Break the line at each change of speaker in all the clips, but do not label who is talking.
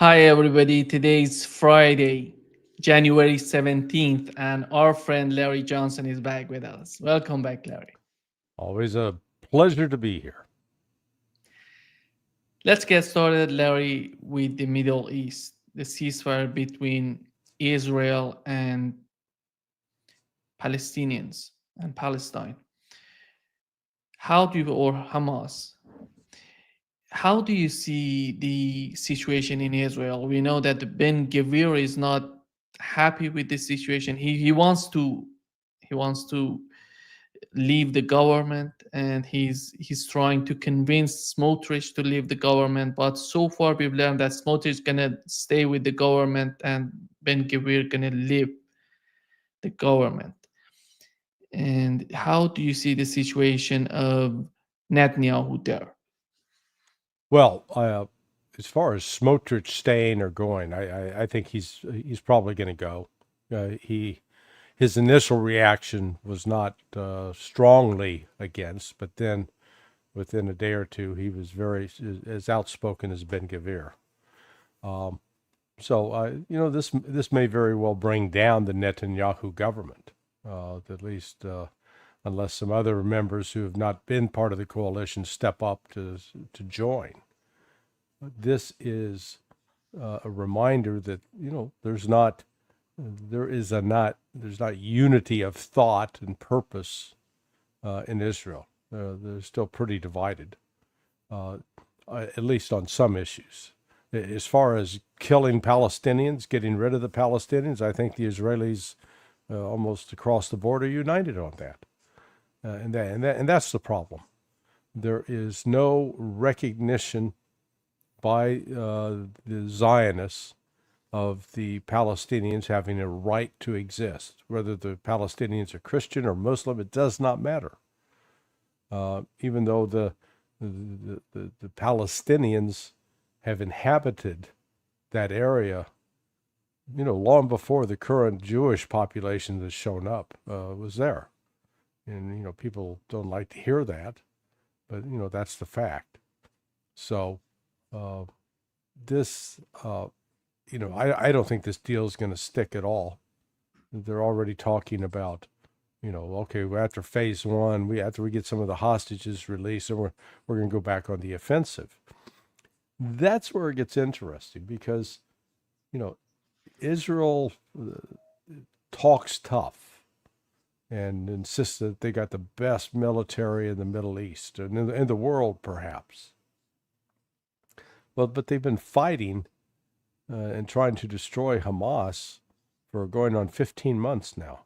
Hi, everybody. Today's Friday, January 17th, and our friend Larry Johnson is back with us. Welcome back, Larry.
Always a pleasure to be here.
Let's get started, Larry, with the Middle East, the ceasefire between Israel and Palestinians and Palestine. Or Hamas, how do you see the situation in Israel? We know that Ben Gvir is not happy with the situation. He wants to leave the government, and he's trying to convince Smotrich to leave the government. But so far, we've learned that Smotrich is gonna stay with the government, and Ben Gvir gonna leave the government. And how do you see the situation of Netanyahu there?
Well, as far as Smotrich staying or going, I think he's probably going to go. His initial reaction was not strongly against, but then within a day or two, he was very as outspoken as Ben Gvir. This may very well bring down the Netanyahu government, at least unless some other members who have not been part of the coalition step up to join. This is a reminder that there's not unity of thought and purpose in Israel. They're still pretty divided, at least on some issues. As far as killing Palestinians, getting rid of the Palestinians, I think the Israelis almost across the board are united on that. And that's the problem. There is no recognition by the Zionists of the Palestinians having a right to exist. Whether the Palestinians are Christian or Muslim, it does not matter. Even though the Palestinians have inhabited that area, long before the current Jewish population that's shown up was there. And, people don't like to hear that, but, that's the fact. So I don't think this deal is going to stick at all. They're already talking about, okay, after phase one, after we get some of the hostages released, and we're going to go back on the offensive. That's where it gets interesting because, Israel talks tough and insists that they got the best military in the Middle East and in the world, perhaps. Well, but they've been fighting and trying to destroy Hamas for going on 15 months now.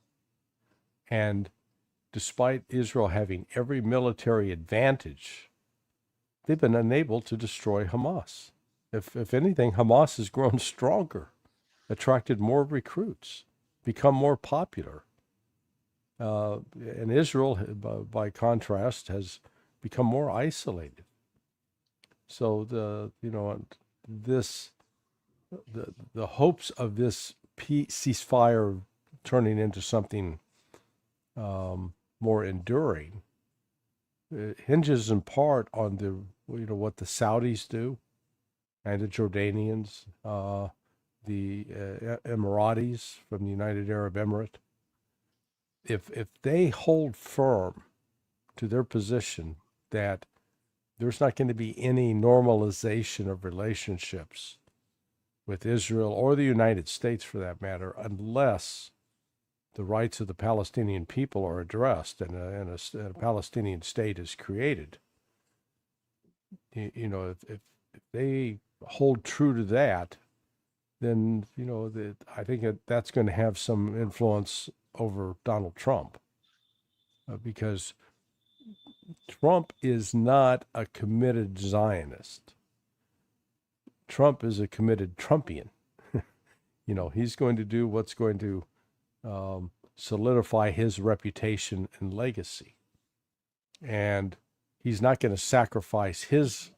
And despite Israel having every military advantage, they've been unable to destroy Hamas. If anything, Hamas has grown stronger, attracted more recruits, become more popular. And Israel, by contrast, has become more isolated. So the hopes of this ceasefire turning into something more enduring hinges in part on what the Saudis do, and the Jordanians, the Emiratis from the United Arab Emirates. If they hold firm to their position that there's not going to be any normalization of relationships with Israel or the United States, for that matter, unless the rights of the Palestinian people are addressed and a Palestinian state is created. If they hold true to that, then I think that's going to have some influence over Donald Trump, because Trump is not a committed Zionist. Trump is a committed Trumpian. He's going to do what's going to solidify his reputation and legacy. And he's not going to sacrifice his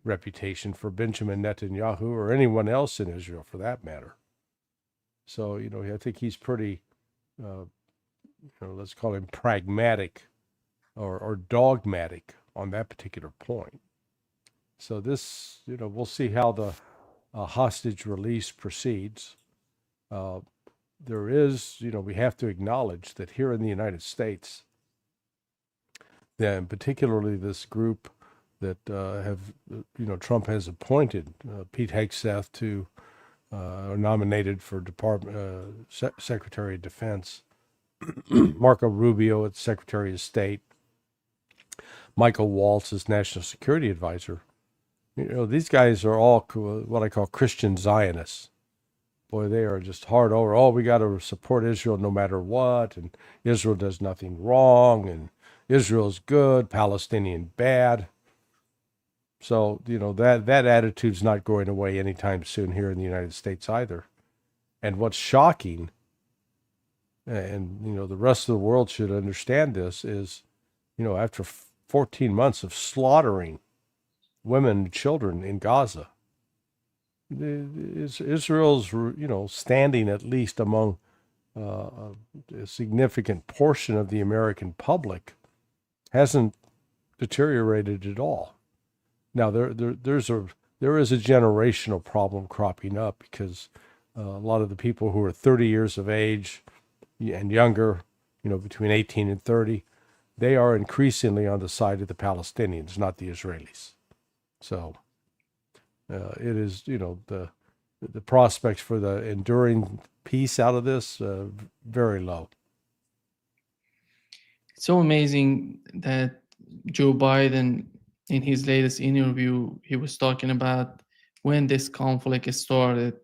reputation for Benjamin Netanyahu or anyone else in Israel, for that matter. So, I think he's pretty, let's call him pragmatic or dogmatic on that particular point. So this, we'll see how the hostage release proceeds. There is, we have to acknowledge that here in the United States, then particularly this group that Trump has appointed, Pete Hegseth to nominated for Secretary of Defense, Marco Rubio as Secretary of State, Michael Waltz as National Security Advisor. These guys are all what I call Christian Zionists. Boy, they are just hard over. Oh, we got to support Israel no matter what, and Israel does nothing wrong, and Israel's good, Palestinian bad. So, that attitude's not going away anytime soon here in the United States either. And what's shocking, and, the rest of the world should understand this, is, after 14 months of slaughtering women and children in Gaza, Israel's, standing at least among a significant portion of the American public hasn't deteriorated at all. Now, there is a generational problem cropping up because a lot of the people who are 30 years of age and younger, between 18 and 30, they are increasingly on the side of the Palestinians, not the Israelis. So it is, the prospects for the enduring peace out of this, very low.
It's so amazing that Joe Biden, in his latest interview, he was talking about when this conflict started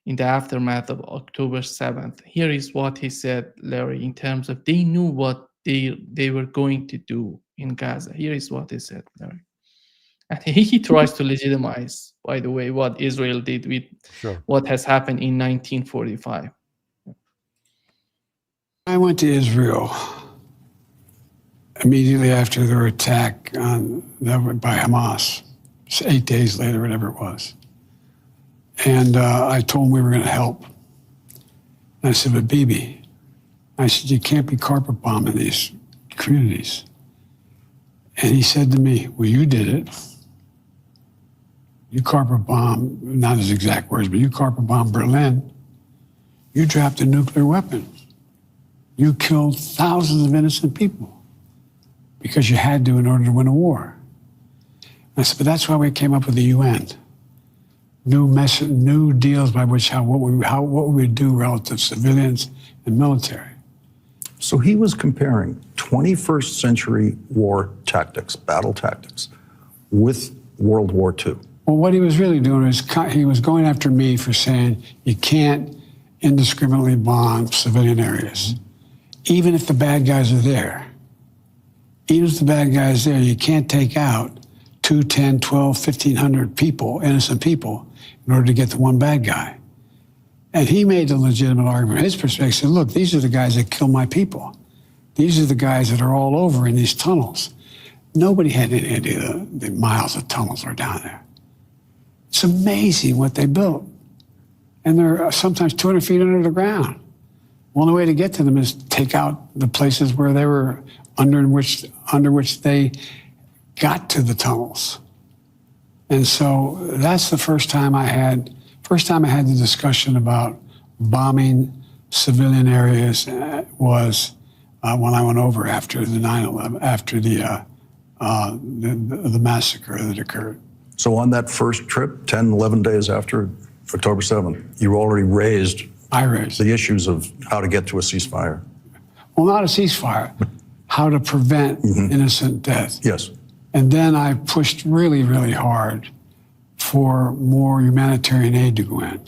in the aftermath of October 7th. Here is what he said, Larry, in terms of they knew what they were going to do in Gaza. Here is what he said, Larry. And he tries to legitimize, by the way, what Israel did with what has happened in 1945.
I went to Israel immediately after their attack by Hamas, 8 days later, whatever it was. And I told them we were going to help. And I said, but Bibi, I said, you can't be carpet bombing these communities. And he said to me, well, you did it. You carpet bomb, not his exact words, but you carpet bomb Berlin. You dropped a nuclear weapon. You killed thousands of innocent people because you had to in order to win a war. I said, but that's why we came up with the UN. New deals by which what we would do relative to civilians and military.
So he was comparing 21st century war tactics, battle tactics, with World War II.
Well, what he was really doing is he was going after me for saying you can't indiscriminately bomb civilian areas, even if the bad guys are there. Even if the bad guys are there, you can't take out 2, 10, 12, 1,500 people, innocent people, in order to get the one bad guy. And he made the legitimate argument. His perspective said, look, these are the guys that kill my people. These are the guys that are all over in these tunnels. Nobody had any idea the miles of tunnels are down there. It's amazing what they built. And they're sometimes 200 feet under the ground. Well, the way to get to them is take out the places where they were under which they got to the tunnels. And so that's the first time I had the discussion about bombing civilian areas was when I went over after the 9/11, after the massacre that occurred.
So on that first trip, 10, 11 days after October 7th, you already raised the issues of how to get to a ceasefire.
Well, not a ceasefire, how to prevent innocent death.
Yes.
And then I pushed really, really hard for more humanitarian aid to go in.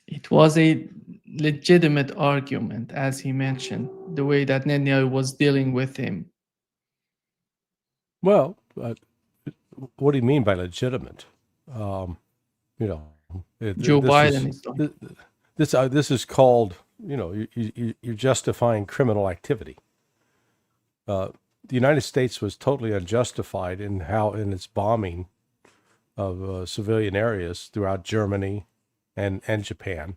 It was a legitimate argument, as he mentioned, the way that Netanyahu was dealing with him.
Well, what do you mean by legitimate?
Joe Biden is doing
this is called, you're justifying criminal activity. The United States was totally unjustified in its bombing of civilian areas throughout Germany and Japan,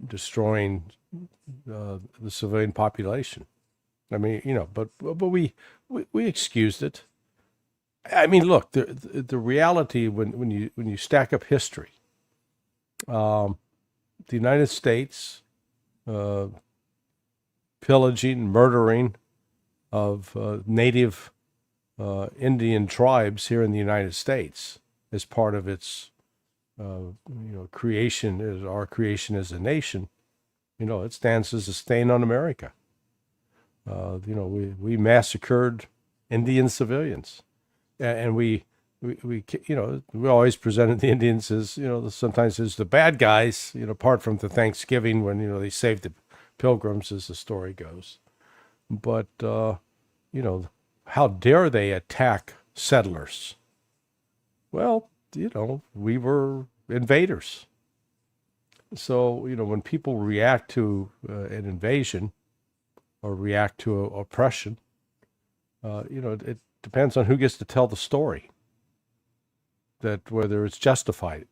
destroying the civilian population. I mean, but we excused it. I mean, look, the reality when you stack up history, the United States pillaging, murdering of native Indian tribes here in the United States as part of its creation, is our creation as a nation. It stands as a stain on America. We massacred Indian civilians, and we always presented the Indians as sometimes as the bad guys. Apart from the Thanksgiving when they saved the Pilgrims, as the story goes. But how dare they attack settlers? Well, we were invaders. So when people react to an invasion or react to oppression, it depends on who gets to tell the story. That whether it's justified,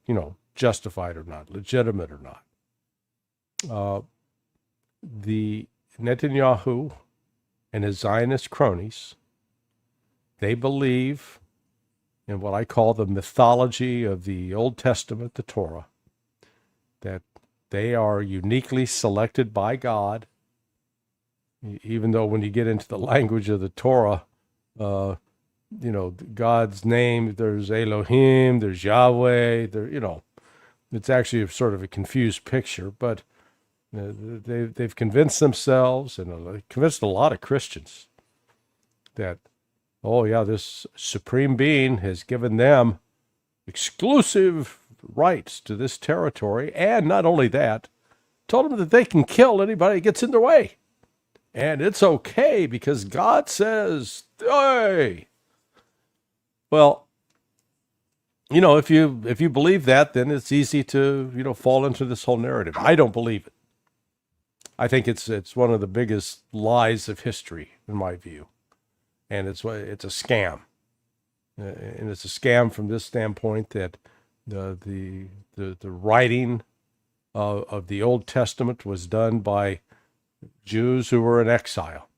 justified or not, legitimate or not. The Netanyahu and his Zionist cronies, they believe in what I call the mythology of the Old Testament, the Torah, that they are uniquely selected by God, even though when you get into the language of the Torah, God's name, there's Elohim, there's Yahweh, it's actually sort of a confused picture, but they've convinced themselves and convinced a lot of Christians that, oh yeah, this supreme being has given them exclusive rights to this territory, and not only that, told them that they can kill anybody that gets in their way. And it's okay because God says, hey. Well, if you believe that, then it's easy to, fall into this whole narrative. I don't believe it. I think it's one of the biggest lies of history, in my view. And it's a scam. And it's a scam from this standpoint that the writing of the Old Testament was done by Jews who were in exile.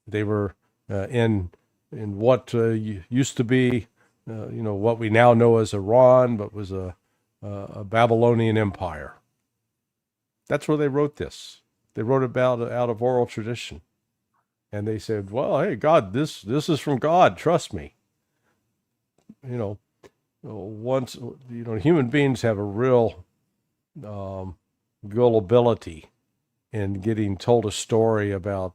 They were in what used to be, what we now know as Iran, but was a Babylonian empire. That's where they wrote this. They wrote about out of oral tradition, and they said, "Well, hey, God, this is from God. Trust me." Once human beings have a real gullibility in getting told a story about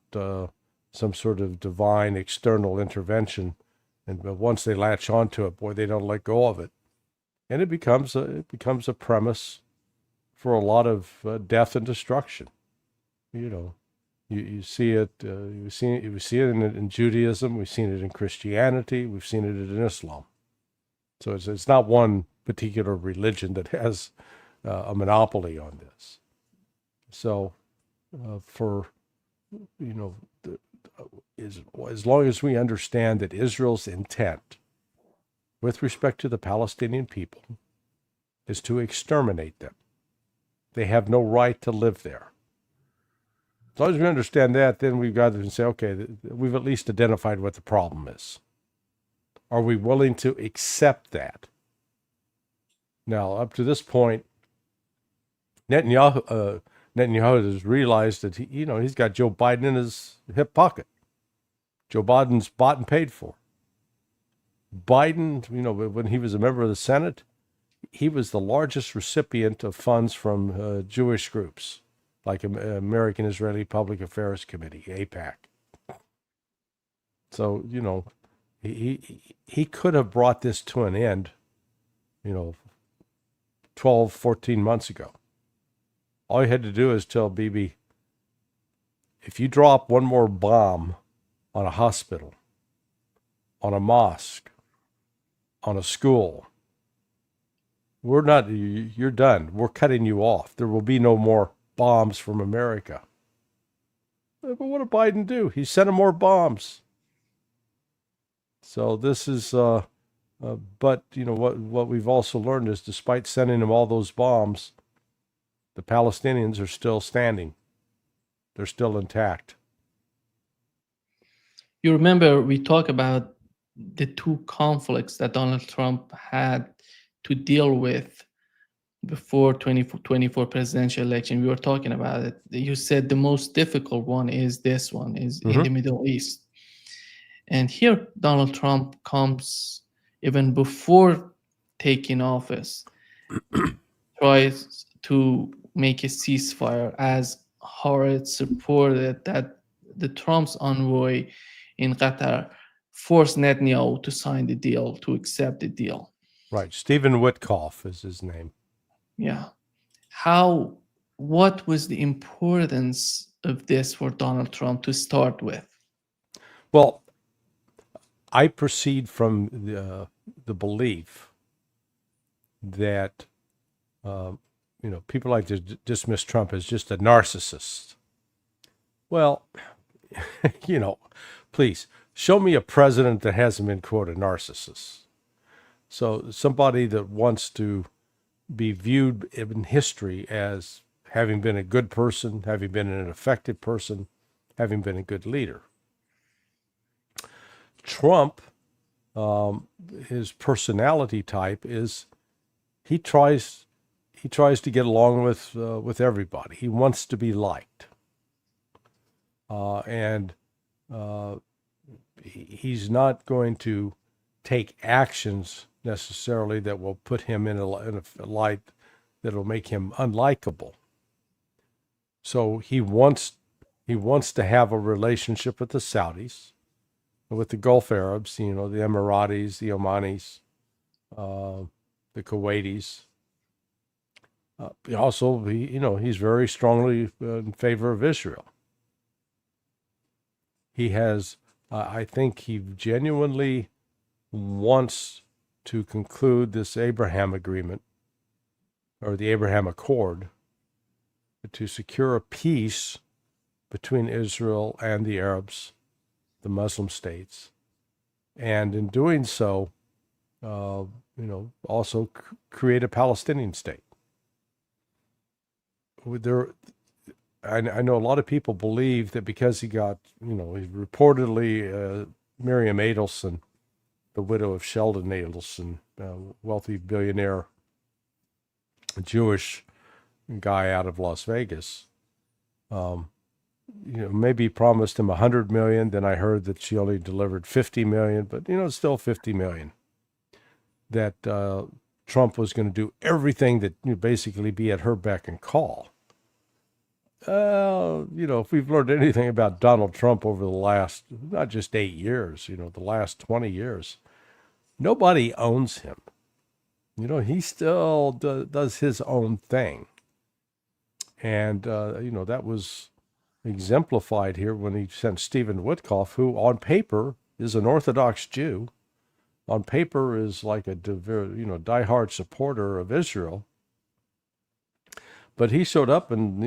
some sort of divine external intervention, but once they latch onto it, boy, they don't let go of it, and it becomes a premise for a lot of death and destruction. You see it. We see it in Judaism. We've seen it in Christianity. We've seen it in Islam. So it's not one particular religion that has a monopoly on this. So as long as we understand that Israel's intent with respect to the Palestinian people is to exterminate them, they have no right to live there. As long as we understand that, then we've got to say, okay, we've at least identified what the problem is. Are we willing to accept that? Now, up to this point, Netanyahu has realized that he's got Joe Biden in his hip pocket. Joe Biden's bought and paid for. Biden, when he was a member of the Senate, he was the largest recipient of funds from Jewish groups, like American Israeli Public Affairs Committee, AIPAC. So, he could have brought this to an end, 12, 14 months ago. All he had to do is tell Bibi, if you drop one more bomb on a hospital, on a mosque, on a school, you're done. We're cutting you off. There will be no more bombs from America. But what did Biden do? He sent him more bombs. So this is, but what we've also learned is despite sending him all those bombs, the Palestinians are still standing. They're still intact.
You remember we talked about the two conflicts that Donald Trump had to deal with before 2024 presidential election. We were talking about it. You said the most difficult one is this one, is in the Middle East. And here Donald Trump comes even before taking office, tries to make a ceasefire, as Haaretz reported that the Trump's envoy in Qatar forced Netanyahu to sign the deal, to accept the deal.
Right. Stephen Witkoff is his name.
Yeah. What was the importance of this for Donald Trump to start with?
Well, I proceed from the belief that people like to dismiss Trump as just a narcissist. Well, please show me a president that hasn't been, quote, a narcissist. So somebody that wants to be viewed in history as having been a good person, having been an effective person, having been a good leader. Trump, his personality type is he tries to get along with everybody. He wants to be liked, and he's not going to take actions necessarily that will put him in a light that will make him unlikable. So he wants to have a relationship with the Saudis, with the Gulf Arabs, the Emiratis, the Omanis, the Kuwaitis. He's very strongly in favor of Israel. He has, I think he genuinely wants to conclude this Abraham agreement, or the Abraham Accord, to secure a peace between Israel and the Arabs, the Muslim states, and in doing so, also create a Palestinian state. I know a lot of people believe that because he got, reportedly Miriam Adelson, the widow of Sheldon Adelson, wealthy billionaire, Jewish guy out of Las Vegas, maybe promised him $100 million. Then I heard that she only delivered $50 million, but it's still $50 million. That Trump was going to do everything that basically be at her beck and call. If we've learned anything about Donald Trump over the last, not just 8 years, the last 20 years, nobody owns him. He still does his own thing. And, that was exemplified here when he sent Stephen Witkoff, who on paper is an Orthodox Jew, on paper is like a diehard supporter of Israel. But he showed up and,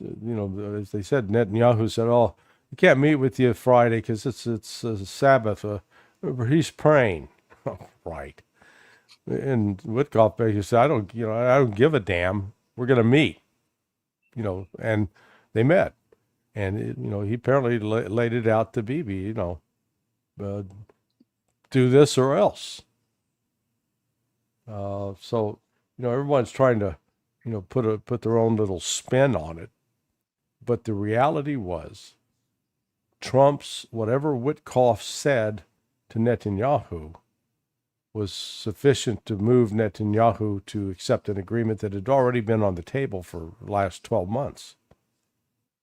as they said, Netanyahu said, "Oh, you can't meet with you Friday because it's a Sabbath." He's praying. Right. And Witkoff basically said, I don't give a damn. We're going to meet, and they met. And, he apparently laid it out to Bibi, do this or else. So, everyone's trying to, put their own little spin on it. But the reality was Trump's, whatever Witkoff said to Netanyahu, was sufficient to move Netanyahu to accept an agreement that had already been on the table for the last 12 months.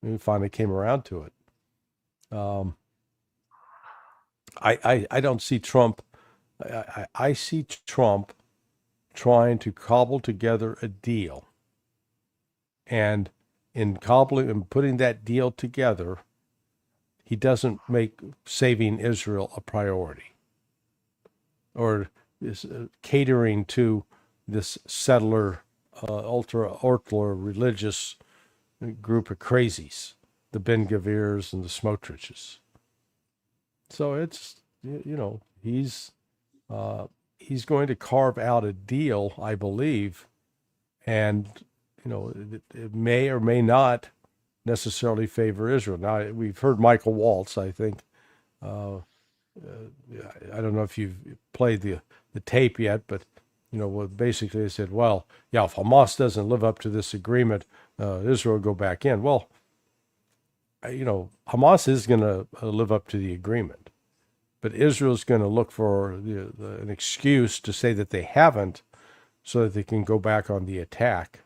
And he finally came around to it. I don't see Trump. I see Trump trying to cobble together a deal. And in cobbling and putting that deal together, he doesn't make saving Israel a priority, or is catering to this settler, ultra religious group of crazies, the Ben Gavirs and the Smotriches. So it's, he's going to carve out a deal, I believe, and it may or may not necessarily favor Israel. Now, we've heard Michael Waltz, I think, I don't know if you've played the tape yet, but basically they said, well, yeah, if Hamas doesn't live up to this agreement, Israel will go back in. Well, Hamas is going to live up to the agreement, but Israel's going to look for an excuse to say that they haven't, so that they can go back on the attack.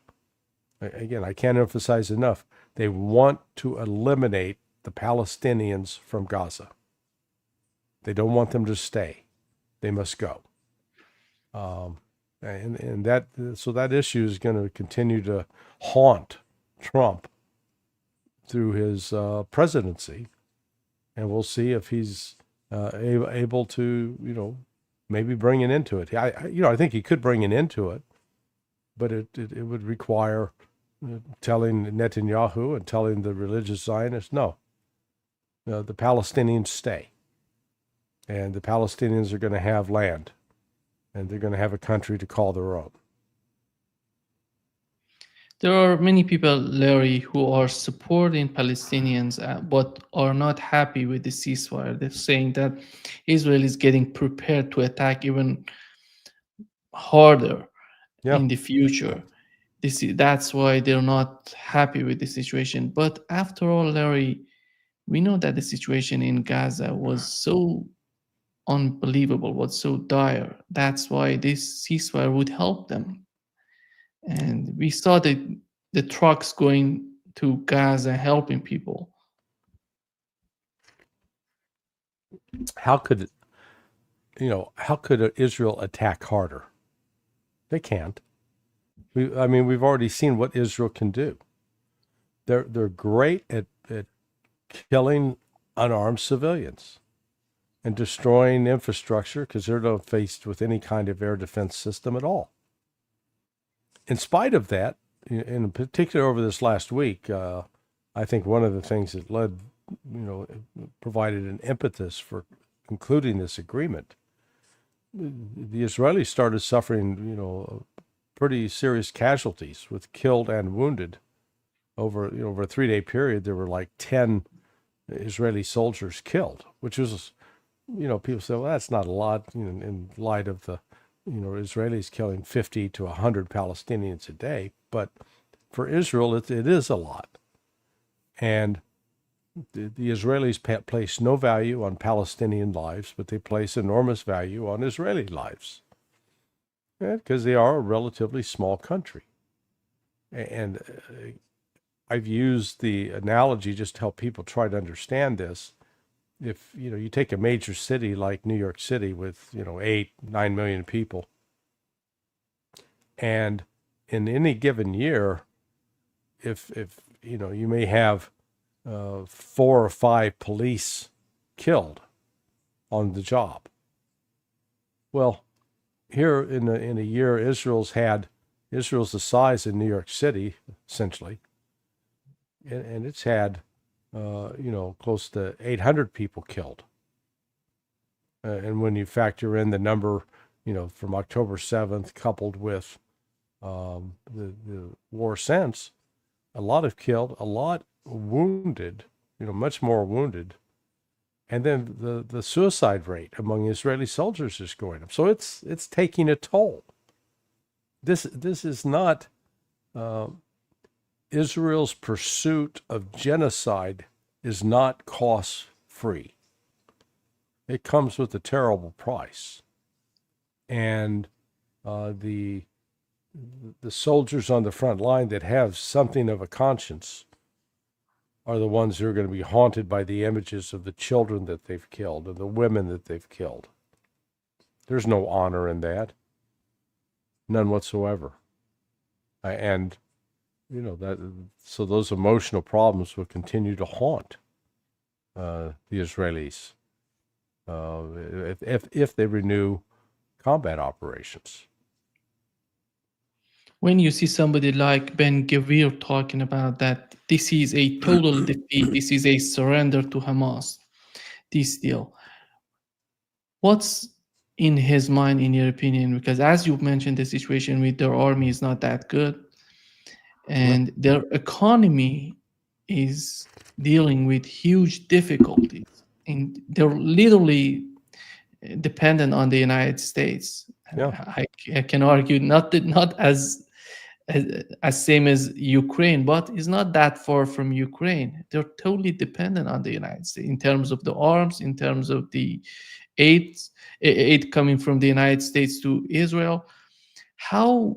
Again, I can't emphasize enough. They want to eliminate the Palestinians from Gaza. They don't want them to stay. They must go. And that issue is going to continue to haunt Trump through his presidency, and we'll see if he's able to, maybe bring an end to it. I think he could bring an end to it, but it would require telling Netanyahu and telling the religious Zionists, no, the Palestinians stay, and the Palestinians are going to have land, and they're going to have a country to call their own.
There are many people, Larry, who are supporting Palestinians but are not happy with the ceasefire. They're saying that Israel is getting prepared to attack even harder in the future. That's why they're not happy with the situation. But after all, Larry, we know that the situation in Gaza was so unbelievable, was so dire. That's why this ceasefire would help them. And we saw the trucks going to Gaza helping people.
How could Israel attack harder? They can't. We've already seen what Israel can do. They're great at killing unarmed civilians and destroying infrastructure because they're not faced with any kind of air defense system at all. In spite of that, in particular over this last week, I think one of the things that provided an impetus for concluding this agreement, the Israelis started suffering, pretty serious casualties with killed and wounded. Over a 3-day period, there were like 10 Israeli soldiers killed, which was, people say, well, that's not a lot in light of the Israelis killing 50 to 100 Palestinians a day. But for Israel, it is a lot. And the Israelis place no value on Palestinian lives, but they place enormous value on Israeli lives, because they are a relatively small country. And I've used the analogy just to help people try to understand this. If you take a major city like New York City with 8-9 million people, and in any given year, if you may have 4 or 5 police killed on the job. Well, here in a year, Israel's the size of New York City essentially, and it's had close to 800 people killed. And when you factor in the number, from October 7th, coupled with the war since, a lot have killed, a lot wounded, much more wounded. And then the suicide rate among Israeli soldiers is going up. So it's taking a toll. This is not Israel's pursuit of genocide is not cost-free. It comes with a terrible price. And the soldiers on the front line that have something of a conscience are the ones who are going to be haunted by the images of the children that they've killed and the women that they've killed. There's no honor in that. None whatsoever. And so those emotional problems will continue to haunt the Israelis if they renew combat operations.
When you see somebody like Ben Gvir talking about that this is a total defeat, this is a surrender to Hamas, this deal, what's in his mind, in your opinion? Because as you mentioned, the situation with their army is not that good, and their economy is dealing with huge difficulties, and they're literally dependent on the United States.
Yeah.
I can argue not as same as Ukraine, but it's not that far from Ukraine. They're totally dependent on the United States in terms of the arms, in terms of the aid coming from the United States to Israel. How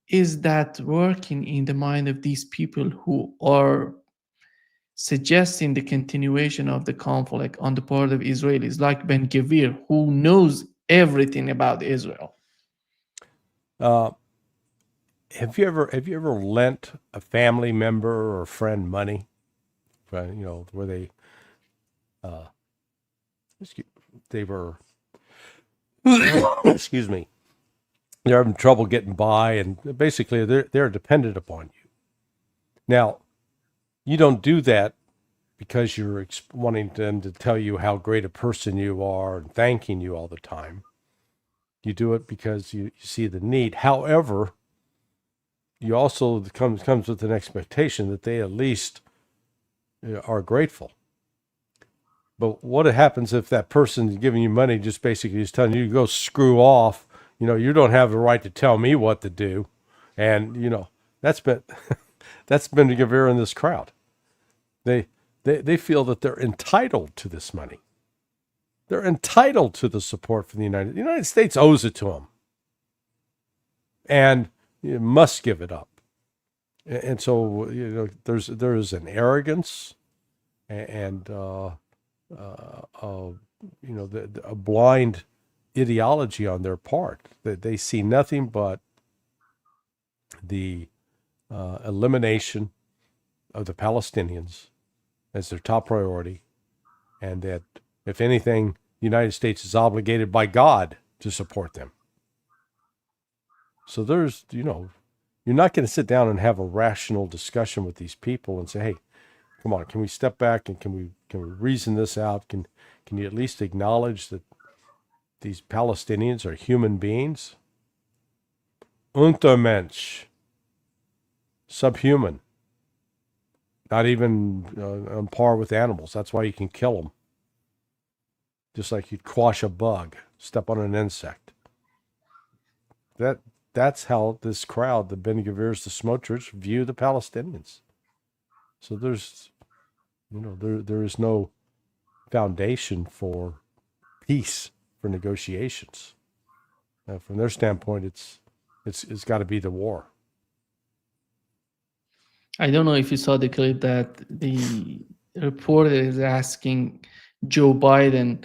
is that working in the mind of these people who are suggesting the continuation of the conflict on the part of Israelis, like Ben-Gvir, who knows everything about Israel?
Have you ever lent a family member or friend money? Where they were excuse me, they're having trouble getting by, and basically they're dependent upon you. Now, you don't do that because you're wanting them to tell you how great a person you are and thanking you all the time. You do it because you see the need. However, you also comes with an expectation that they at least are grateful. But what happens if that person giving you money just basically is telling you to go screw off? You don't have the right to tell me what to do. And, that's been Gvir in this crowd. They feel that they're entitled to this money. They're entitled to the support from the United States owes it to them. And you must give it up. And so, there is an arrogance and a blind ideology on their part, that they see nothing but the elimination of the Palestinians as their top priority, and that, if anything, the United States is obligated by God to support them. So there's, you're not going to sit down and have a rational discussion with these people and say, hey, come on, can we step back and can we reason this out? Can you at least acknowledge that these Palestinians are human beings? Untermensch. Subhuman. Not even on par with animals. That's why you can kill them. Just like you'd quash a bug, step on an insect. That's how this crowd, the Ben-Gvirs, the Smotrich, view the Palestinians. So there's, there is no foundation for peace, for negotiations. From their standpoint, it's got to be the war.
I don't know if you saw the clip that the reporter is asking Joe Biden,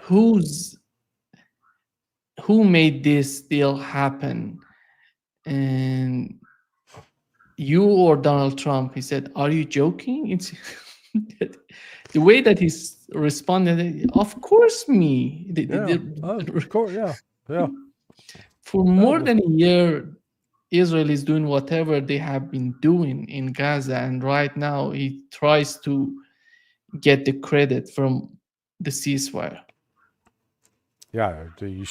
who made this deal happen? And you or Donald Trump? He said, are you joking? It's the way that he's responded, of course me.
Of course, yeah.
For more than a year, Israel is doing whatever they have been doing in Gaza, and right now he tries to get the credit from the ceasefire.
Yeah,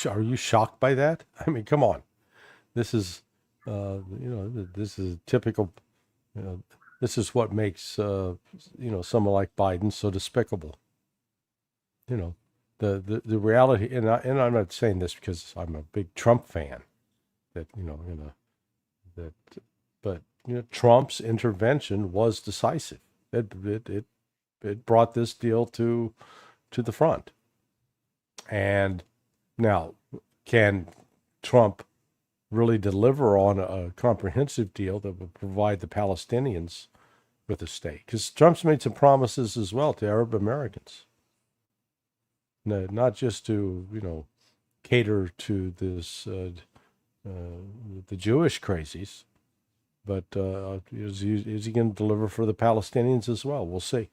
are you shocked by that? I mean, come on. This is, this is typical. This is what makes, someone like Biden so despicable. The reality, and I'm not saying this because I'm a big Trump fan. But Trump's intervention was decisive. It brought this deal to the front. And now, can Trump really deliver on a comprehensive deal that would provide the Palestinians with a state? Because Trump's made some promises as well to Arab Americans. No, not just to, cater to this, the Jewish crazies, but is he going to deliver for the Palestinians as well? We'll see.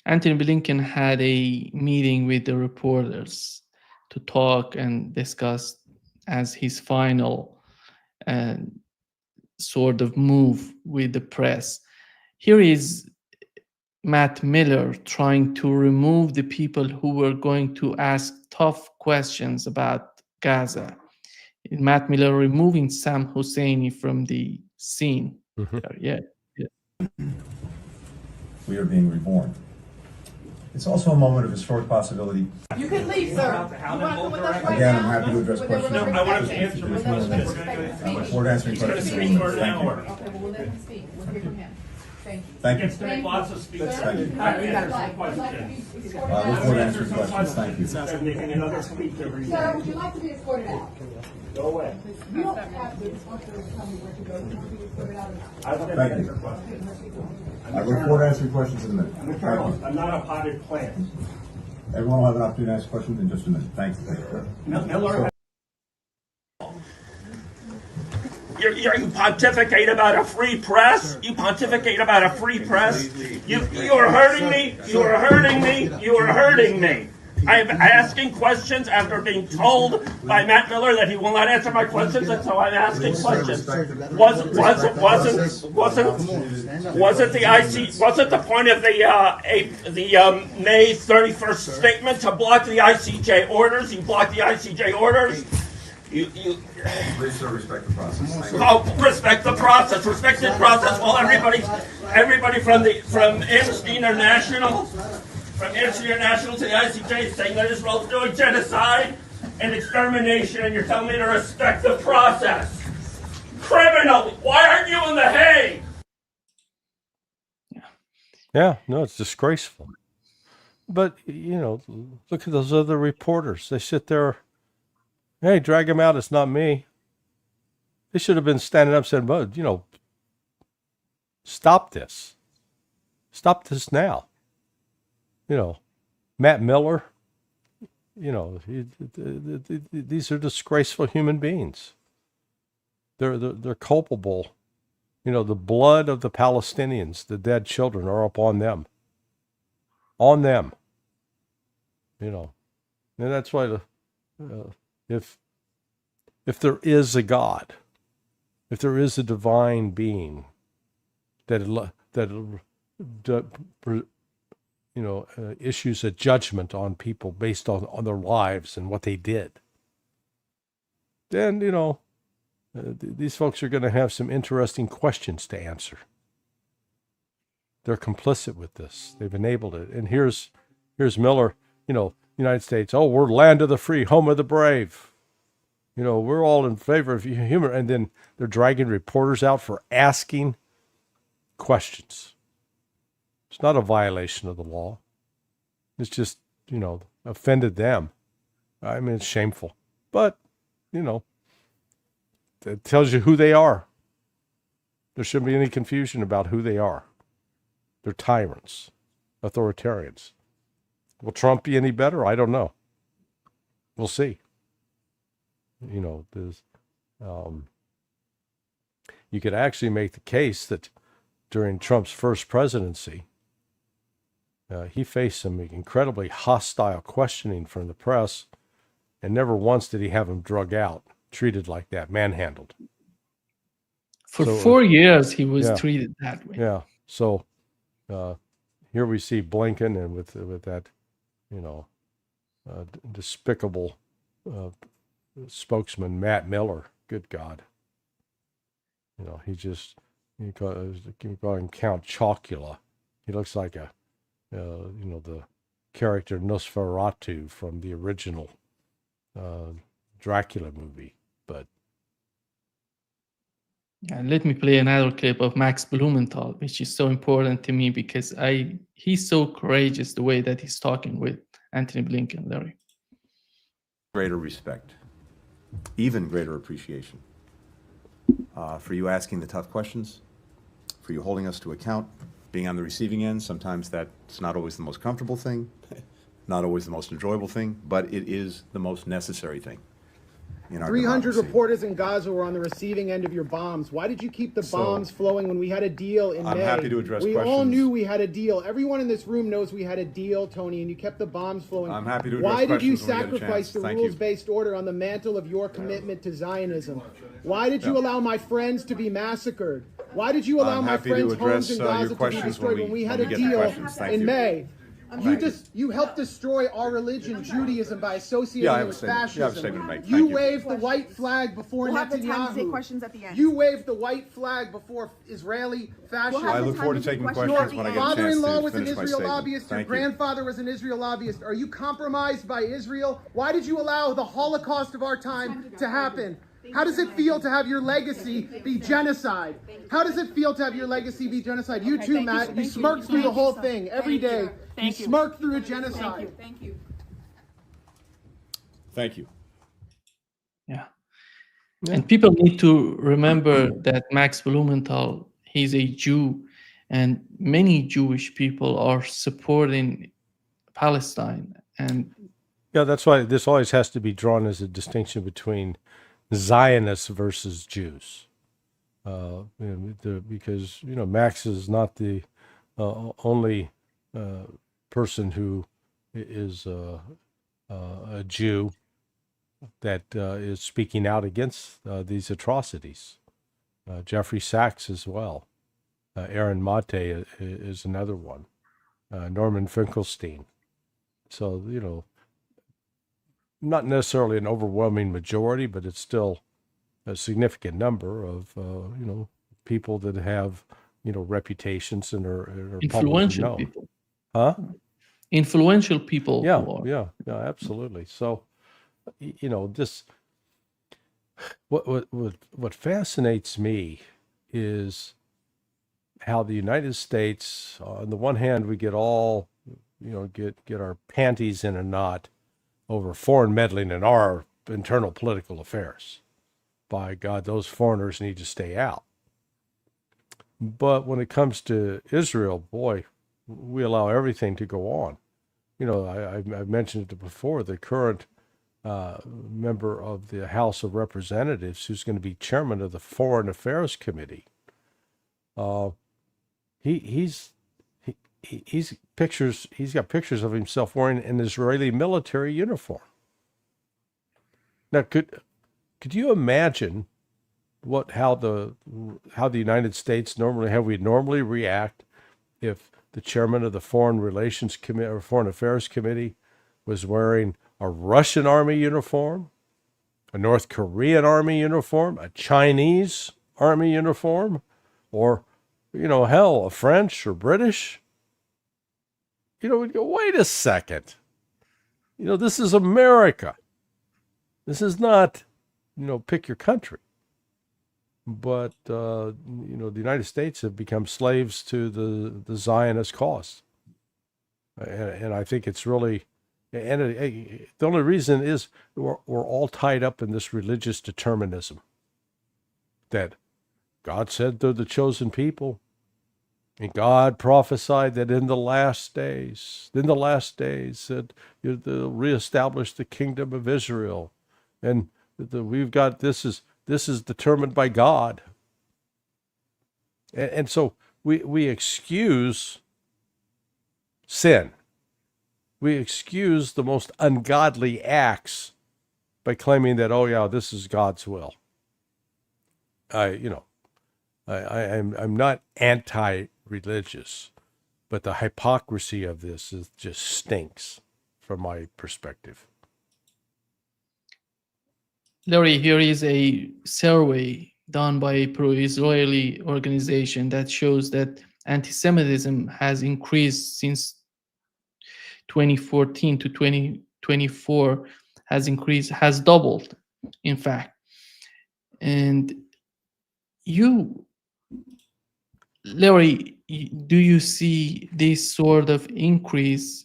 Antony Blinken had a meeting with the reporters to talk and discuss as his final sort of move with the press. Here is Matt Miller trying to remove the people who were going to ask tough questions about Gaza. Matt Miller removing Sam Husseini from the scene.
Mm-hmm.
Yeah.
We are being reborn. It's also a moment of historic possibility.
You can leave, sir. You want to come with us right
Again,
now?
I'm happy to address questions.
No,
I
want him to
answer
my questions.
I look forward to answering questions. Thank you.
Okay, well, we'll let him speak. We'll hear from him. Thank you.
Thank you.
Thank you.
Lots of speakers.
Thank you.
I look
forward to answering questions. Thank you.
Sir, would you like to be escorted out?
Go away.
You don't have the responsibility to tell me where to go. You want to be escorted out or not?
Thank you. I look forward to answering questions in a minute. Thank you.
I'm not a potted plant.
Everyone will have an opportunity to ask questions in just a minute. Thank you.
Miller. You pontificate about a free press. You pontificate about a free press. You are hurting me. You are hurting me. You are hurting me. I am asking questions after being told by Matt Miller that he will not answer my questions, and so I'm asking questions. Wasn't the point of the May 31st statement to block the ICJ orders? You blocked the ICJ orders.
Please, sir, respect the process.
Oh, respect the process. Respect the process. Well, everybody from Amnesty International, to the ICJ, is saying that Israel's doing genocide and extermination, and you're telling me to respect the process. Criminal! Why aren't you in The Hague?
Yeah, no, it's disgraceful. But, you know, look at those other reporters. They sit there, hey, drag him out, it's not me. They should have been standing up saying, well, you know, stop this. Stop this now. You know, Matt Miller, you know, these are disgraceful human beings. They're culpable. You know, the blood of the Palestinians, the dead children, are upon them. On them. You know, and that's why if there is a God, if there is a divine being that issues a judgment on people based on their lives and what they did, then, you know, these folks are going to have some interesting questions to answer. They're complicit with this. They've enabled it. And here's Miller, you know, United States, oh, we're land of the free, home of the brave. You know, we're all in favor of human. And then they're dragging reporters out for asking questions. It's not a violation of the law. It's just, you know, offended them. I mean, it's shameful. But, you know, it tells you who they are. There shouldn't be any confusion about who they are. They're tyrants, authoritarians. Will Trump be any better? I don't know. We'll see. You know, there's, you could actually make the case that during Trump's first presidency, he faced some incredibly hostile questioning from the press, and never once did he have him drug out, treated like that, manhandled.
For 4 years, he was
yeah,
treated that way.
Yeah. So here we see Blinken, and with that, you know, despicable spokesman Matt Miller. Good God. You know, you call him Count Chocula. He looks like you know, the character Nosferatu from the original Dracula movie. But
yeah, let me play another clip of Max Blumenthal, which is so important to me because he's so courageous the way that he's talking with Antony Blinken, Larry.
Greater respect, even greater appreciation for you asking the tough questions, for you holding us to account, being on the receiving end. Sometimes that's not always the most comfortable thing, not always the most enjoyable thing, but it is the most necessary thing.
300 reporters in Gaza were on the receiving end of your bombs. Why did you keep the bombs flowing when we had a deal in May?
I'm happy to address
questions.
questions.
We all knew we had a deal. Everyone in this room knows we had a deal, Tony, and you kept the bombs flowing.
I'm happy to address
questions. Why did you
sacrifice
the rules-based order on the mantle of your commitment to Zionism? Why did you allow my friends to be massacred? Why did you allow my friends' homes in Gaza to be destroyed when we had a deal in May? You helped destroy our religion, Judaism, by associating it with fascism.
I have a statement to make.
You waved the white flag before
We'll have the
Netanyahu.
time to take questions at the end.
You waved the white flag before Israeli fascism.
We'll
I
have
look
the
forward
time
to taking
take
questions when I
Your
get a chance
father-in-law
to
was an
finish my
Israel
statement.
lobbyist. Your
Thank you.
grandfather was an Israel lobbyist. Are you compromised by Israel? Why did you allow the Holocaust of our time to happen? How does it feel to have your legacy be genocide? How does it feel to have your legacy be genocide? You too, Matt. You smirk through the whole thing every day. You smirk through a genocide.
Thank you.
Thank you.
Yeah. And people need to remember that Max Blumenthal, he's a Jew, and many Jewish people are supporting Palestine. And
Yeah, that's why this always has to be drawn as a distinction between Zionists versus Jews. Because, Max is not the only person who is a Jew that is speaking out against these atrocities. Jeffrey Sachs as well. Aaron Mate is another one. Norman Finkelstein. So, not necessarily an overwhelming majority, but it's still a significant number of, people that have, reputations and are
influential
publicly known.
people.
Huh?
Influential people.
Yeah,
who are.
yeah, absolutely. So, this, what fascinates me is how the United States, on the one hand, we get all, get our panties in a knot over foreign meddling in our internal political affairs. By God, those foreigners need to stay out. But when it comes to Israel, boy, we allow everything to go on. I've mentioned it before, the current member of the House of Representatives who's going to be chairman of the Foreign Affairs Committee. He's got pictures of himself wearing an Israeli military uniform. Now, could you imagine how the United States would normally react if the chairman of the Foreign Relations Committee or Foreign Affairs Committee was wearing a Russian army uniform, a North Korean army uniform, a Chinese army uniform, or, hell, a French or British? We'd go, wait a second. This is America. This is not, pick your country. But, the United States have become slaves to the Zionist cause. And I think it's really, the only reason is we're all tied up in this religious determinism that God said they're the chosen people. And God prophesied that in the last days, that they'll reestablish the kingdom of Israel. And we've got, this is determined by God. And so we excuse sin. We excuse the most ungodly acts by claiming that, oh yeah, this is God's will. I'm not anti-religious, but the hypocrisy of this just stinks from my perspective.
Larry, here is a survey done by a pro-Israeli organization that shows that anti-Semitism has increased since 2014 to 2024, has doubled, in fact. And Larry, do you see this sort of increase,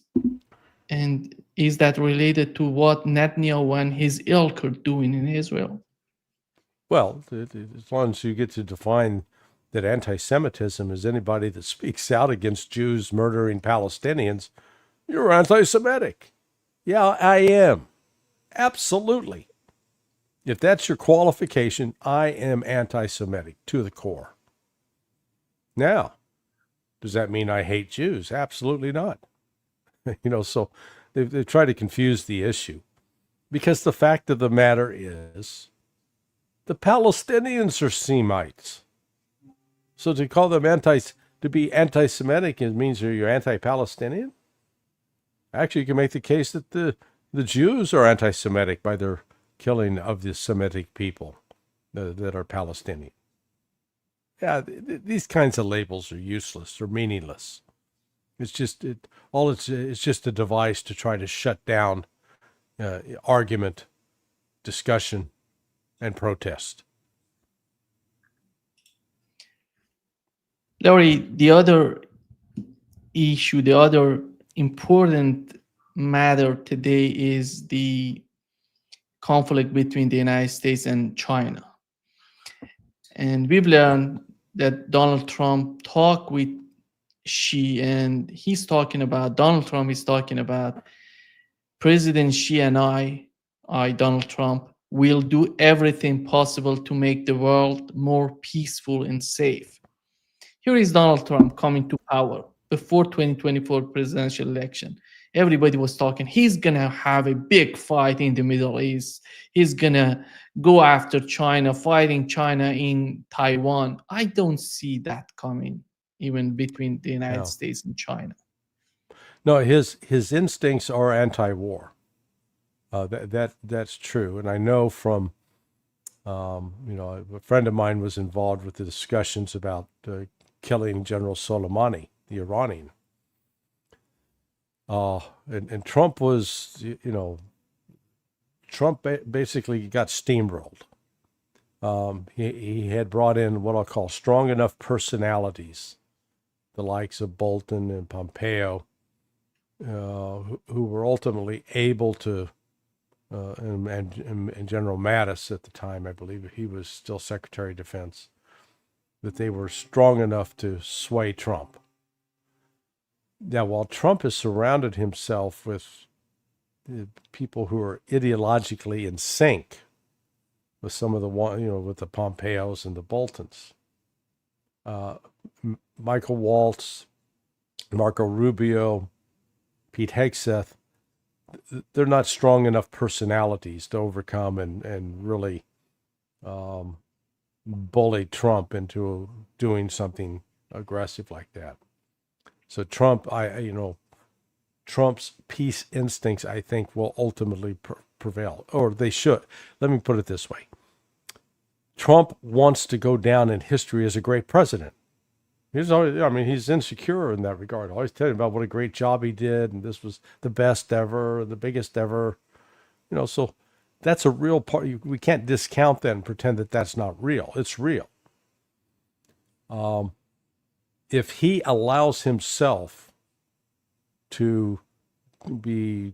and is that related to what Netanyahu and his ilk are doing in Israel?
Well, as long as you get to define that anti-Semitism is anybody that speaks out against Jews murdering Palestinians, you're anti-Semitic. Yeah, I am. Absolutely. If that's your qualification, I am anti-Semitic to the core. Now, does that mean I hate Jews? Absolutely not. So they've tried to confuse the issue. Because the fact of the matter is, the Palestinians are Semites. So to call them to be anti-Semitic, it means you're anti-Palestinian? Actually, you can make the case that the Jews are anti-Semitic by their killing of the Semitic people that are Palestinian. Yeah, these kinds of labels are useless or meaningless. It's just it's just a device to try to shut down argument, discussion, and protest.
Larry, the other issue, the other important matter today is the conflict between the United States and China. And we've learned that Donald Trump talked with Xi, and Donald Trump is talking about President Xi and I, Donald Trump, will do everything possible to make the world more peaceful and safe. Here is Donald Trump coming to power before 2024 presidential election. Everybody was talking, he's going to have a big fight in the Middle East. He's going to go after China, fighting China in Taiwan. I don't see that coming, even between the United States and China.
No, his instincts are anti-war. That's true. And I know from, a friend of mine was involved with the discussions about killing General Soleimani, the Iranian. And Trump was, Trump basically got steamrolled. He had brought in what I'll call strong enough personalities, the likes of Bolton and Pompeo, who were ultimately able to, and General Mattis at the time, I believe he was still Secretary of Defense, that they were strong enough to sway Trump. Now, while Trump has surrounded himself with people who are ideologically in sync with some of the with the Pompeos and the Boltons, Michael Waltz, Marco Rubio, Pete Hegseth, they're not strong enough personalities to overcome and really bully Trump into doing something aggressive like that. So Trump, Trump's peace instincts, I think, will ultimately prevail, or they should. Let me put it this way. Trump wants to go down in history as a great president. He's insecure in that regard. Always telling about what a great job he did, and this was the best ever, the biggest ever. So that's a real part. We can't discount that and pretend that that's not real. It's real. If he allows himself to be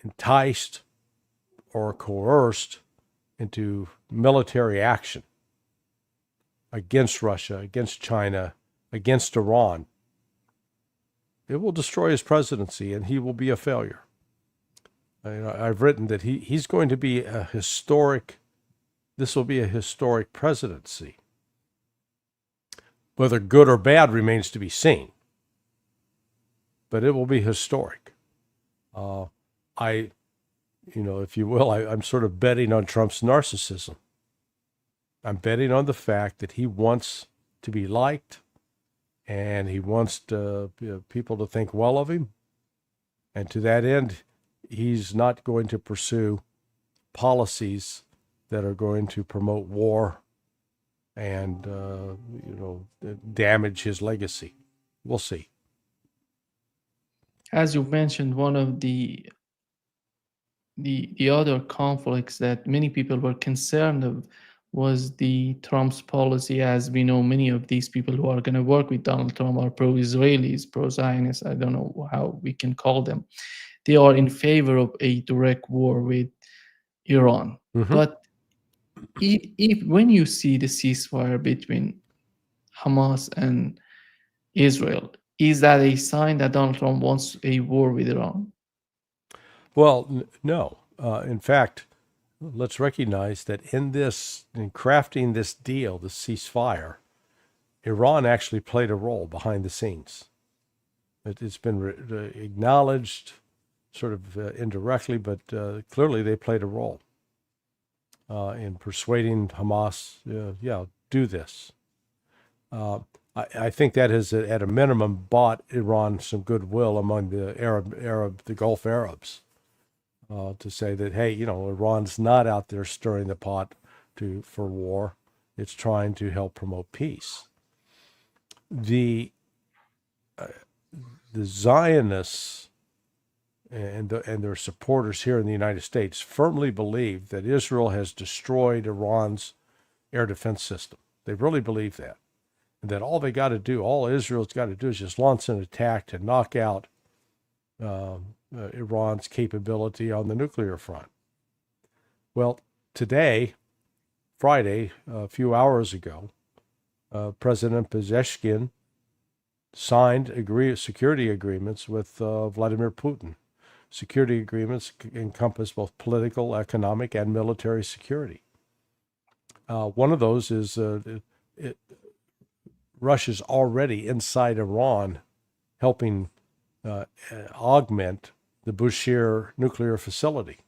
enticed or coerced into military action against Russia, against China, against Iran, it will destroy his presidency and he will be a failure. I've written that he's going to be this will be a historic presidency. Whether good or bad remains to be seen, but it will be historic. If you will, I'm sort of betting on Trump's narcissism. I'm betting on the fact that he wants to be liked and he wants people to think well of him. And to that end, he's not going to pursue policies that are going to promote war and, damage his legacy. We'll see.
As you mentioned, one of the other conflicts that many people were concerned of was the Trump's policy. As we know, many of these people who are going to work with Donald Trump are pro-Israelis, pro-Zionists, I don't know how we can call them. They are in favor of a direct war with Iran. Mm-hmm. But if when you see the ceasefire between Hamas and Israel, is that a sign that Donald Trump wants a war with Iran?
Well, no. In fact, let's recognize that in crafting this deal, the ceasefire, Iran actually played a role behind the scenes. It's been acknowledged sort of indirectly, but clearly they played a role in persuading Hamas, do this. I think that has, at a minimum, bought Iran some goodwill among the Gulf Arabs, to say that, hey, Iran's not out there stirring the pot for war. It's trying to help promote peace. The Zionists and their supporters here in the United States firmly believe that Israel has destroyed Iran's air defense system. They really believe that. And that all Israel's got to do is just launch an attack to knock out Iran's capability on the nuclear front. Well, today, Friday, a few hours ago, President Pezeshkian signed security agreements with Vladimir Putin. Security agreements encompass both political, economic, and military security. One of those is Russia's already inside Iran, helping augment the Bushehr nuclear facility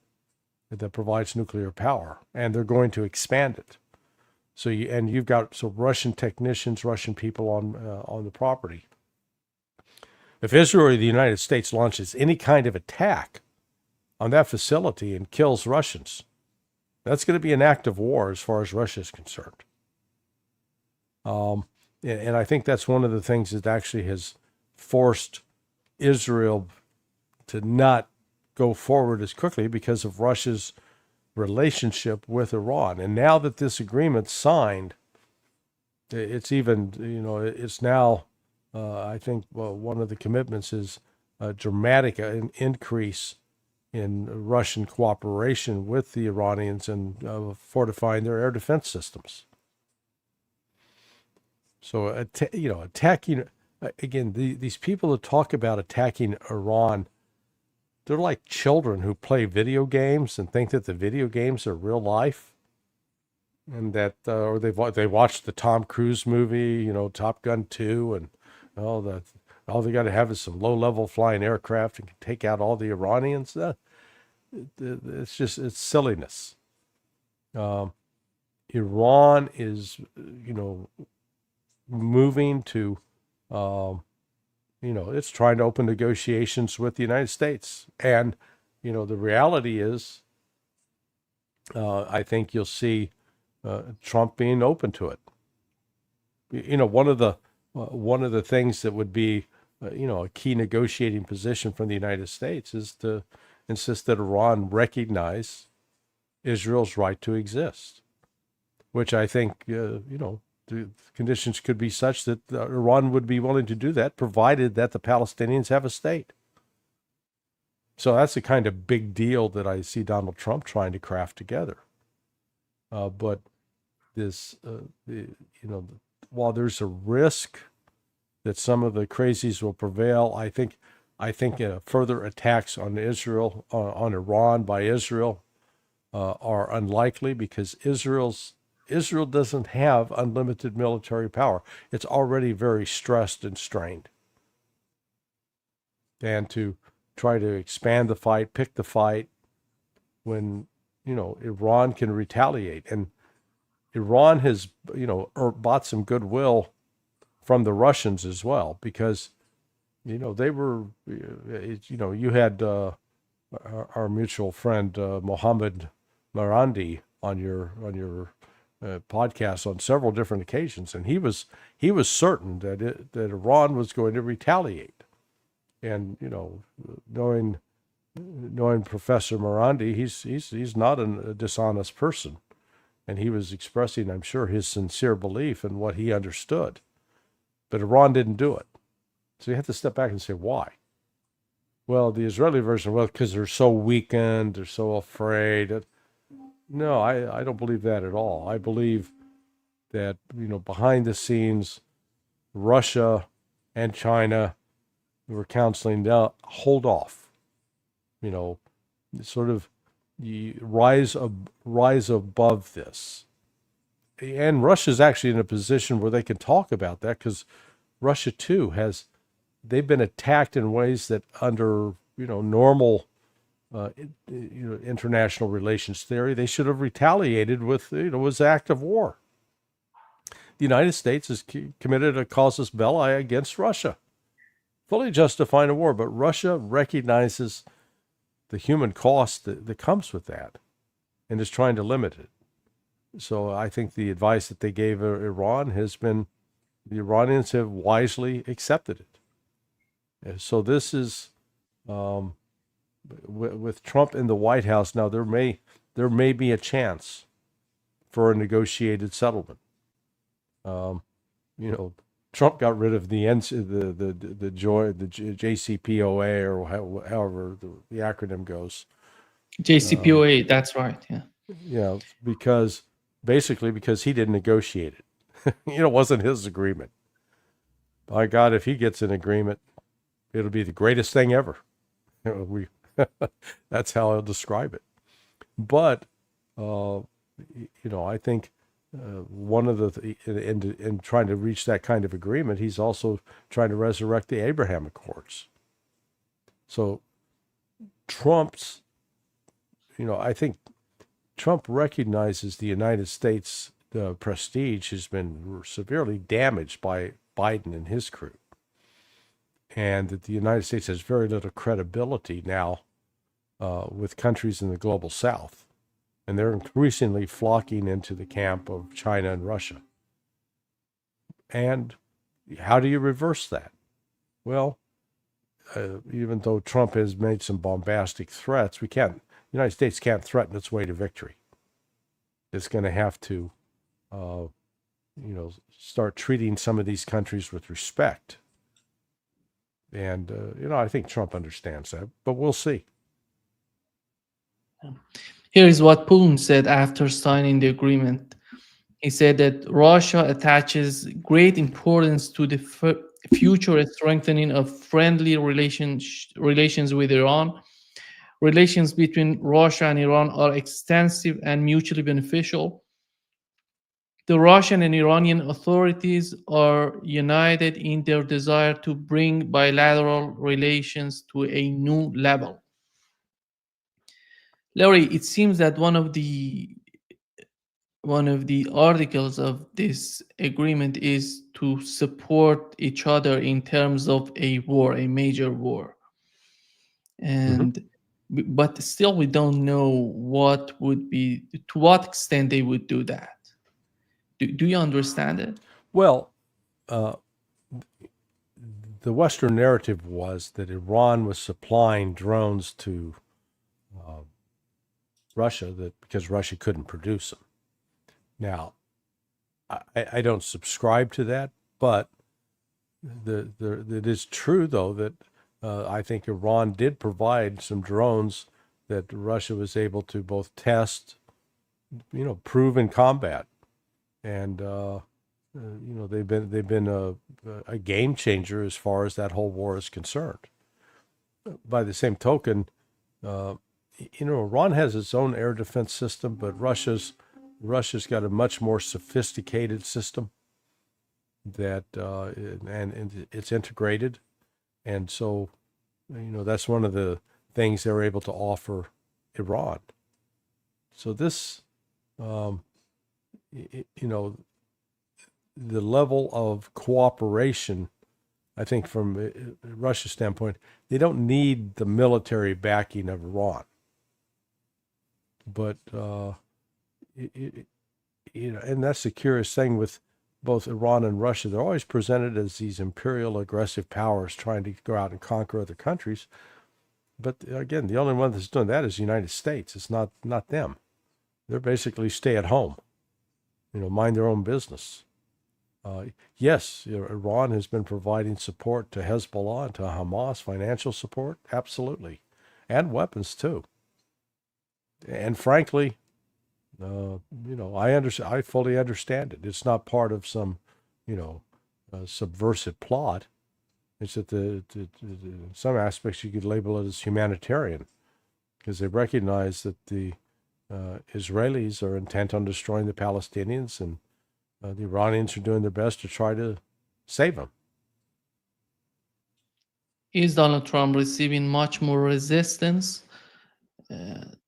that provides nuclear power, and they're going to expand it. So you've got Russian technicians, Russian people on the property. If Israel or the United States launches any kind of attack on that facility and kills Russians, that's going to be an act of war as far as Russia is concerned. And I think that's one of the things that actually has forced Israel to not go forward as quickly because of Russia's relationship with Iran. And now that this agreement's signed, it's even, it's now, I think one of the commitments is a dramatic increase in Russian cooperation with the Iranians and fortifying their air defense systems. So, attacking, again, these people that talk about attacking Iran, they're like children who play video games and think that the video games are real life. And that, or they watched the Tom Cruise movie, Top Gun 2, and all they got to have is some low-level flying aircraft and can take out all the Iranians. It's silliness. Iran is, moving to, it's trying to open negotiations with the United States. And, the reality is, I think you'll see Trump being open to it. One of the things that would be, a key negotiating position from the United States is to insist that Iran recognize Israel's right to exist, which I think, the conditions could be such that Iran would be willing to do that, provided that the Palestinians have a state. So that's the kind of big deal that I see Donald Trump trying to craft together. But this, while there's a risk that some of the crazies will prevail, I think further attacks on Israel, on Iran by Israel, are unlikely because Israel doesn't have unlimited military power. It's already very stressed and strained. And to try to expand the fight, pick the fight, when, Iran can retaliate. And Iran has, bought some goodwill from the Russians as well, because, they were, you had our mutual friend, Mohammed Marandi on your podcast on several different occasions, and he was certain that Iran was going to retaliate. And knowing Professor Marandi, he's not a dishonest person, and he was expressing, I'm sure, his sincere belief in what he understood. But Iran didn't do it, so you have to step back and say why. Well, the Israeli version, because they're so weakened, they're so afraid. No, I don't believe that at all. I believe that, behind the scenes, Russia and China were counseling, hold off, sort of rise above this. And Russia's actually in a position where they can talk about that, because Russia too they've been attacked in ways that under, normal international relations theory, they should have retaliated with, was an act of war. the United States has committed a casus belli against Russia, fully justifying a war. But Russia recognizes the human cost that comes with that and is trying to limit it. So I think the advice that they gave Iran has been, the Iranians have wisely accepted it. And so this is, with Trump in the White House now, there may be a chance for a negotiated settlement. Trump got rid of the JCPOA, or however the acronym goes.
JCPOA, that's right. Yeah.
Yeah, because he didn't negotiate it. It wasn't his agreement. By God, if he gets an agreement, it'll be the greatest thing ever. That's how I'll describe it. But I think one of the in trying to reach that kind of agreement, he's also trying to resurrect the Abraham Accords. So Trump's, I think Trump recognizes the United States prestige has been severely damaged by Biden and his crew, and that the United States has very little credibility now with countries in the global South. And they're increasingly flocking into the camp of China and Russia. And how do you reverse that? Well, even though Trump has made some bombastic threats, the United States can't threaten its way to victory. It's going to have to, start treating some of these countries with respect. And, I think Trump understands that, but we'll see.
Here is what Putin said after signing the agreement. He said that Russia attaches great importance to the future strengthening of friendly relations with Iran. Relations between Russia and Iran are extensive and mutually beneficial. The Russian and Iranian authorities are united in their desire to bring bilateral relations to a new level. Larry, it seems that one of the articles of this agreement is to support each other in terms of a war, a major war. And but still we don't know to what extent they would do that. Do you understand it?
Well, the Western narrative was that Iran was supplying drones to Russia because Russia couldn't produce them. Now, I don't subscribe to that, but it is true, though, that I think Iran did provide some drones that Russia was able to both test, prove in combat. And, they've been a game changer as far as that whole war is concerned. By the same token, Iran has its own air defense system, but Russia's got a much more sophisticated system that and it's integrated, and so that's one of the things they're able to offer Iran. So this, the level of cooperation, I think from Russia's standpoint, they don't need the military backing of Iran. But, and that's the curious thing with both Iran and Russia. They're always presented as these imperial aggressive powers trying to go out and conquer other countries. But again, the only one that's doing that is the United States. It's not them. They're basically stay at home, mind their own business. Yes, Iran has been providing support to Hezbollah and to Hamas, financial support, absolutely, and weapons too. And frankly, I fully understand it. It's not part of some, subversive plot. It's that in some aspects you could label it as humanitarian, because they recognize that the Israelis are intent on destroying the Palestinians, and the Iranians are doing their best to try to save them.
Is Donald Trump receiving much more resistance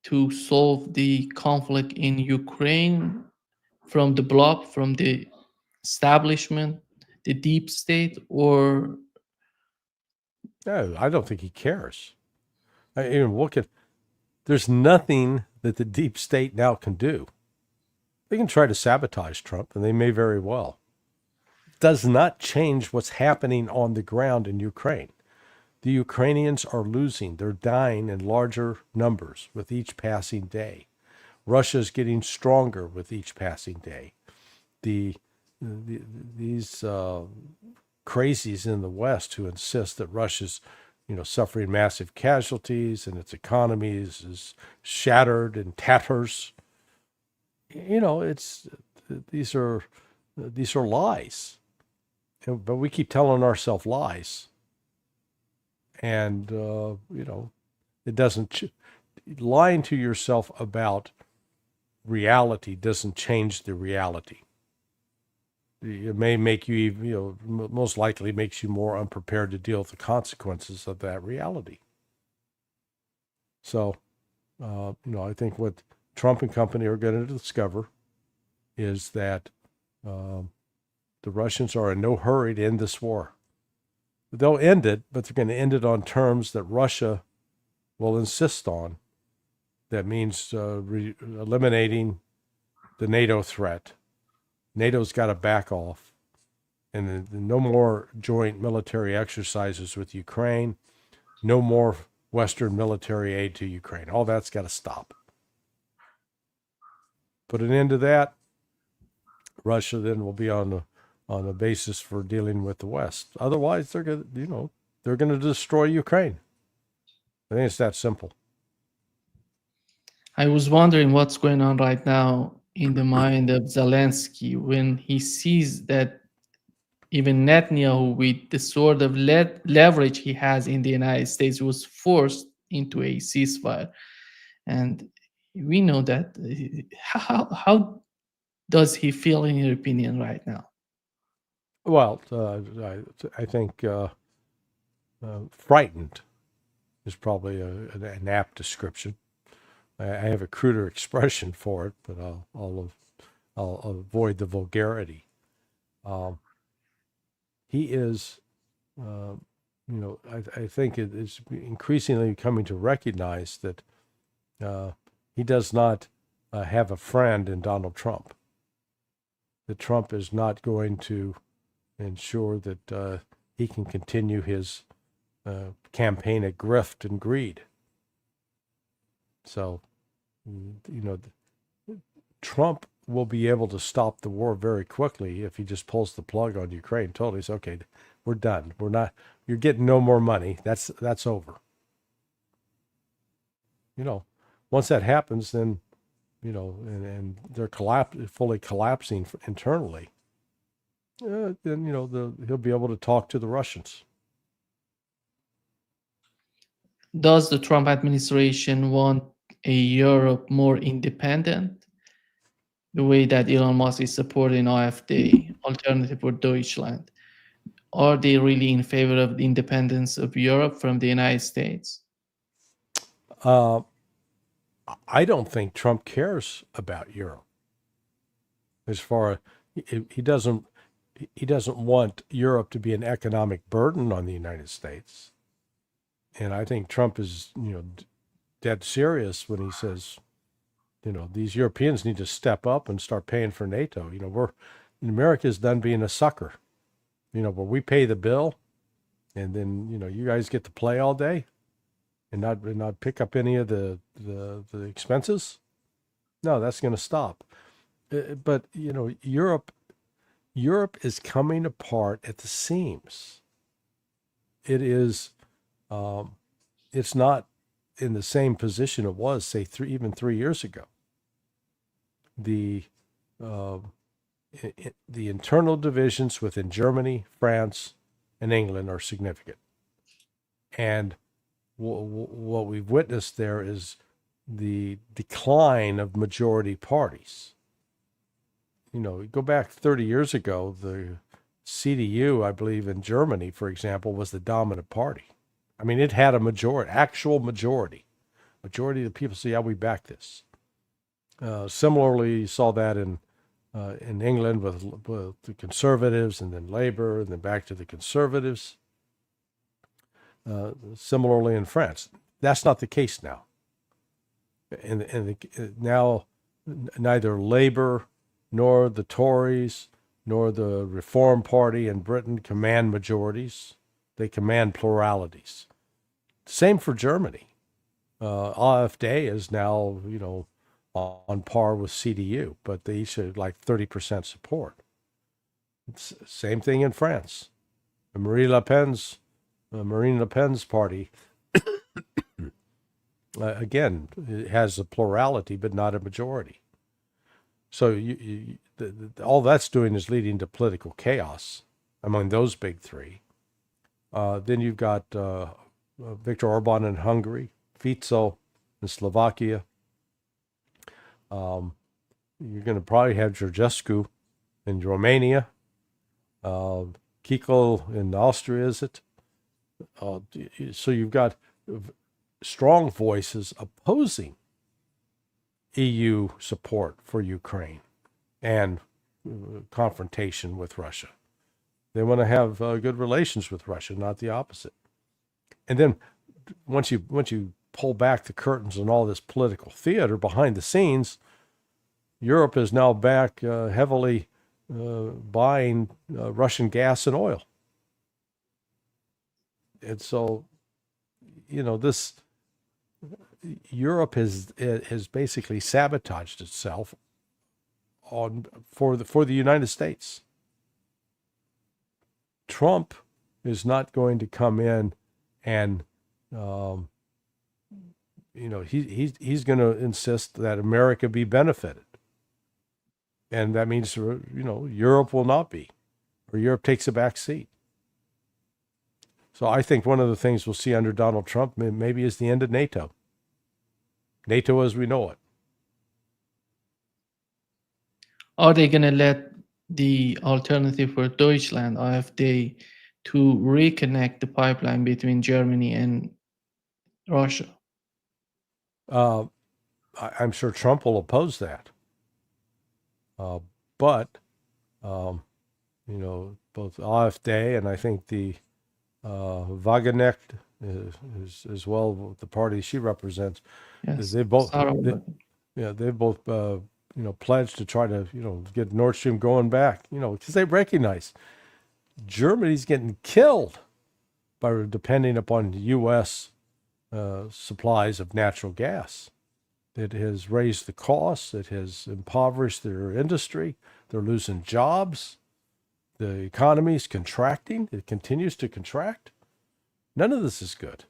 to solve the conflict in Ukraine from the bloc, from the establishment, the deep state, or
No, I don't think he cares. Look at, there's nothing that the deep state now can do. They can try to sabotage Trump, and they may very well. Does not change what's happening on the ground in Ukraine. The Ukrainians are losing. They're dying in larger numbers with each passing day. Russia's getting stronger with each passing day. These crazies in the West who insist that Russia's, suffering massive casualties and its economy is shattered in tatters. These are lies, but we keep telling ourselves lies, and it doesn't. Lying to yourself about reality doesn't change the reality. It may make you, most likely makes you more unprepared to deal with the consequences of that reality. So, I think what Trump and company are going to discover is that the Russians are in no hurry to end this war. They'll end it, but they're going to end it on terms that Russia will insist on. That means eliminating the NATO threat. NATO's got to back off, and no more joint military exercises with Ukraine, no more Western military aid to Ukraine. All that's got to stop. Put an end to that. Russia then will be on the basis for dealing with the West. Otherwise, they're going to destroy Ukraine. I think it's that simple.
I was wondering what's going on right now in the mind of Zelensky when he sees that even Netanyahu, with the sort of leverage he has in the United States, was forced into a ceasefire. And we know that. How does he feel, in your opinion, right now?
Well, I think frightened is probably an apt description. I have a cruder expression for it, but I'll avoid the vulgarity. He is, I think it is increasingly coming to recognize that he does not have a friend in Donald Trump. That Trump is not going to ensure that he can continue his campaign of grift and greed. So, Trump will be able to stop the war very quickly if he just pulls the plug on Ukraine. Totally, it's okay. We're done. You're getting no more money. That's over. Once that happens, then, and they're fully collapsing internally. Then he'll be able to talk to the Russians.
Does the Trump administration want a Europe more independent, the way that Elon Musk is supporting AfD, Alternative for Deutschland? Are they really in favor of the independence of Europe from the United States?
I don't think Trump cares about Europe. As far as he doesn't want Europe to be an economic burden on the United States. And I think Trump is, dead serious when he says, these Europeans need to step up and start paying for NATO. America's done being a sucker. Where we pay the bill, and then you guys get to play all day, and not pick up any of the expenses. No, that's going to stop. But Europe is coming apart at the seams. It is. It's not in the same position it was, say, even 3 years ago. The internal divisions within Germany, France, and England are significant. And what we've witnessed there is the decline of majority parties. Go back 30 years ago, the CDU, I believe, in Germany, for example, was the dominant party. I mean, it had a majority, actual majority. Majority of the people say, yeah, we back this. Similarly, you saw that in in England with the Conservatives, and then Labour, and then back to the Conservatives. Similarly in France. That's not the case now. Now, neither Labour nor the Tories nor the Reform Party in Britain command majorities. They command pluralities. Same for Germany. AfD is now, on par with CDU, but they each have like 30% support. Same thing in France. Marine Le Pen's party, again, it has a plurality, but not a majority. So all that's doing is leading to political chaos among those big three. Then you've got Viktor Orban in Hungary, Fico in Slovakia. You're going to probably have Georgescu in Romania, Kickel in Austria, is it? So you've got strong voices opposing EU support for Ukraine and confrontation with Russia. They want to have good relations with Russia, not the opposite. And then once you pull back the curtains on all this political theater behind the scenes, Europe is now back heavily buying Russian gas and oil. And so, this Europe has basically sabotaged itself for the United States. Trump is not going to come in and he's going to insist that America be benefited, and that means Europe will not be, or Europe takes a back seat. So I think one of the things we'll see under Donald Trump maybe is the end of NATO. NATO as we know it.
Are they going to let the Alternative for Deutschland, AfD, to reconnect the pipeline between Germany and Russia?
I'm sure Trump will oppose that. But both AfD and I think the Wagenknecht is as well the party she represents.
Yes,
they've both pledged to try to get Nord Stream going back. Because they recognize Germany's getting killed by depending upon U.S. Supplies of natural gas. It has raised the costs. It has impoverished their industry. They're losing jobs. The economy is contracting. It continues to contract. None of this is good.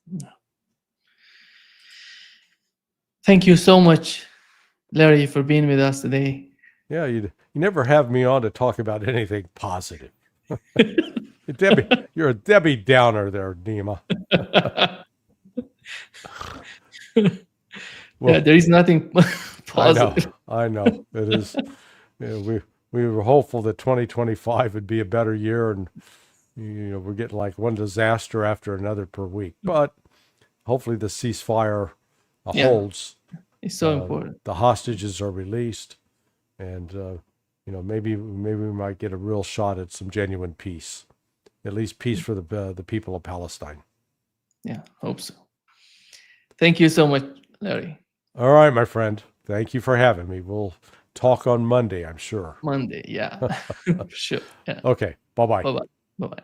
No. Thank you so much, Larry, for being with us today.
Yeah, you never have me on to talk about anything positive. You're a Debbie Downer there, Nima.
Well, there is nothing positive.
I know. It is. We were hopeful that 2025 would be a better year, and we're getting like one disaster after another per week. But hopefully the ceasefire holds.
It's so important.
The hostages are released, and maybe we might get a real shot at some genuine peace, at least peace for the people of Palestine.
Yeah, hope so. Thank you so much, Larry.
All right, my friend. Thank you for having me. We'll talk on Monday, I'm sure.
Monday, yeah. For sure. Yeah.
Okay. Bye-bye.
Bye-bye. Bye-bye.